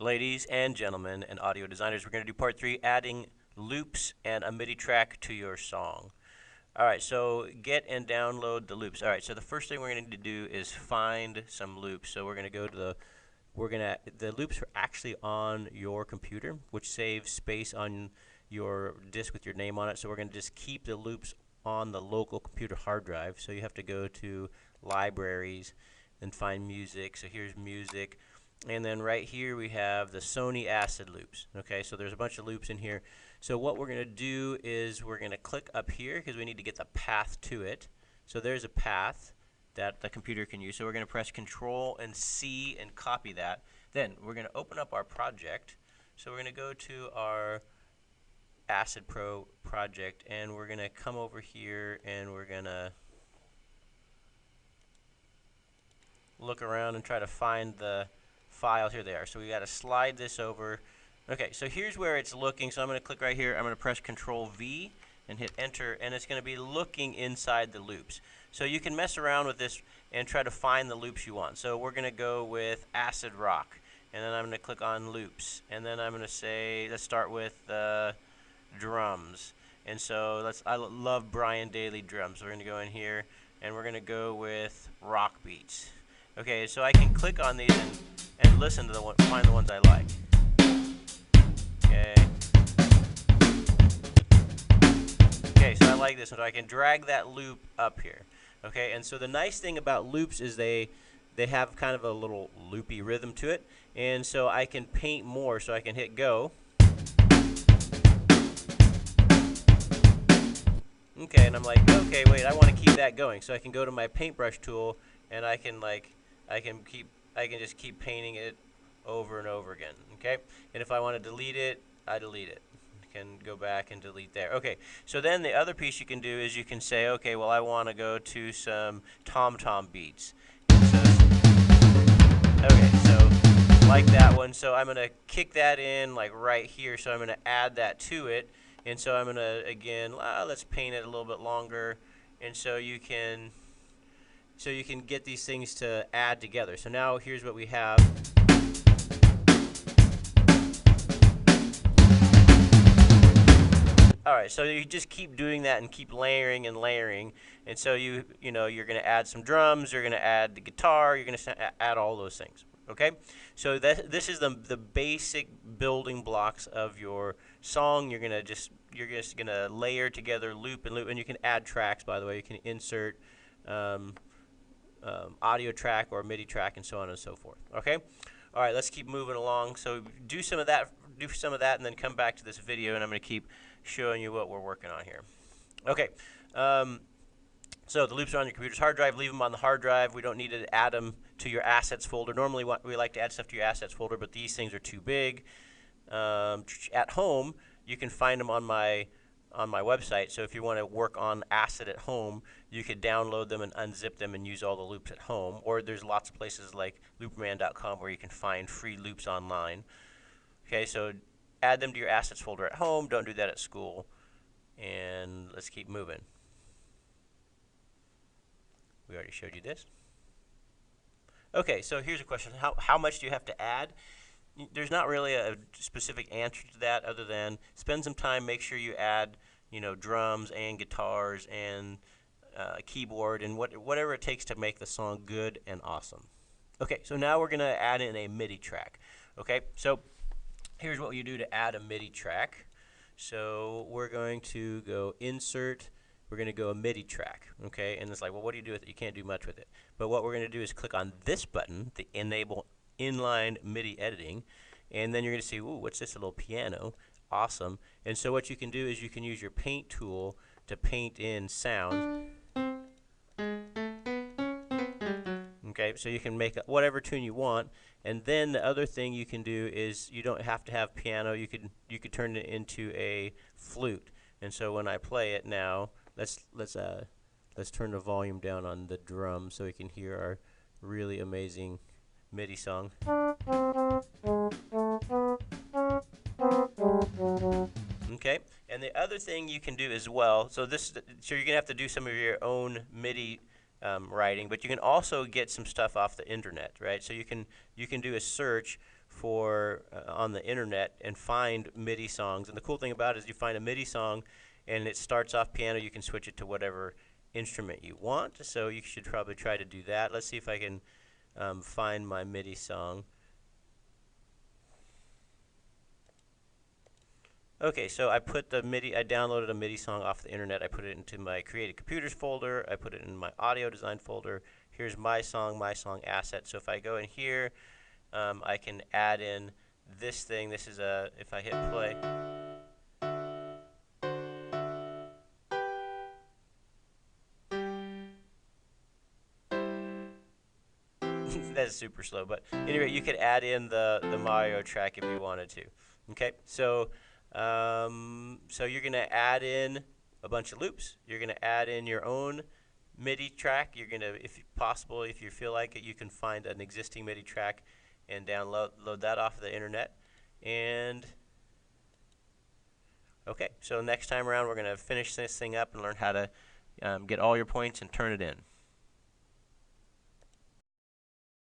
Ladies and gentlemen and audio designers, we're going to do part 3, adding loops and a MIDI track to your song. Alright, so get and download the loops. Alright, so the first thing we're going to need to do is find some loops. So we're going to go to the loops are actually on your computer, which saves space on your disk with your name on it. So we're going to just keep the loops on the local computer hard drive. So you have to go to libraries and find music. So here's music. And then right here we have the Sony Acid loops. Okay, so there's a bunch of loops in here. So what we're going to do is we're going to click up here because we need to get the path to it. So there's a path that the computer can use. So we're going to press Control and C and copy that. Then we're going to open up our project. So we're going to go to our Acid Pro project and we're going to come over here and we're going to look around and try to find the files. Here they are. So we got to slide this over. Okay, so here's where it's looking. So I'm going to click right here. I'm going to press Control V and hit Enter, and it's going to be looking inside the loops. So you can mess around with this and try to find the loops you want. So we're going to go with Acid Rock, and then I'm going to click on Loops, and then I'm going to say, let's start with drums. And so I love Brian Daly drums. So we're going to go in here, and we're going to go with rock beats. Okay, so I can click on these and listen to find the ones I like. Okay, so I like this one, so I can drag that loop up here. Okay, and so the nice thing about loops is they have kind of a little loopy rhythm to it, and so I can paint more. So I can hit go. Okay, and I'm like, okay, wait, I want to keep that going. So I can go to my paintbrush tool, and I can just keep painting it over and over again. Okay, and if I want to delete it, I delete it. Can go back and delete there. Okay, so then the other piece you can do is you can say, okay, well, I want to go to some tom-tom beats. So, okay, so like that one. So I'm going to kick that in like right here. So I'm going to add that to it. And so I'm going to, again, let's paint it a little bit longer. And so you can get these things to add together. So now here's what we have. Alright, so you just keep doing that and keep layering and layering, and so you're going to add some drums, you're going to add the guitar, you're going to add all those things. Okay, so this is the basic building blocks of your song. You're just going to layer together loop and loop, and you can add tracks. By the way, you can insert audio track or MIDI track, and so on and so forth. Okay, all right, let's keep moving along. So do some of that, and then come back to this video, and I'm going to keep showing you what we're working on here. Okay, so the loops are on your computer's hard drive. Leave them on the hard drive. We don't need to add them to your assets folder. Normally we like to add stuff to your assets folder, but these things are too big. At home, you can find them on my website. So if you want to work on Acid at home, you could download them and unzip them and use all the loops at home. Or there's lots of places like looperman.com where you can find free loops online. Okay, so add them to your assets folder at home. Don't do that at school. And let's keep moving. We already showed you this. Okay, so here's a question. How much do you have to add? There's not really a specific answer to that other than spend some time, make sure you add drums and guitars and keyboard and whatever it takes to make the song good and awesome. Okay, so now we're going to add in a MIDI track. Okay, so here's what you do to add a MIDI track. So we're going to go Insert. We're going to go a MIDI track. Okay, and it's like, well, what do you do with it? You can't do much with it. But what we're going to do is click on this button, the Enable Inline MIDI Editing, and then you're going to see, ooh, what's this? A little piano. Awesome. And so what you can do is you can use your Paint tool to paint in sounds. Okay, so you can make whatever tune you want, and then the other thing you can do is you don't have to have piano. You could turn it into a flute. And so when I play it now, let's turn the volume down on the drum so we can hear our really amazing MIDI song. Okay, and the other thing you can do as well, so you're gonna have to do some of your own MIDI writing, but you can also get some stuff off the internet, right? So you can do a search for on the internet and find MIDI songs. And the cool thing about it is you find a MIDI song and it starts off piano, you can switch it to whatever instrument you want. So you should probably try to do that. Let's see if I can find my MIDI song. Okay, so I downloaded a MIDI song off the internet. I put it into my Created Computers folder. I put it in my audio design folder. Here's my song asset. So if I go in here, I can add in this thing. This is if I hit play. That's super slow, but anyway, you could add in the Mario track if you wanted to. Okay, so so you're gonna add in a bunch of loops. You're gonna add in your own MIDI track. You're gonna, if possible, if you feel like it, you can find an existing MIDI track and download that off of the internet. And okay, so next time around, we're gonna finish this thing up and learn how to get all your points and turn it in.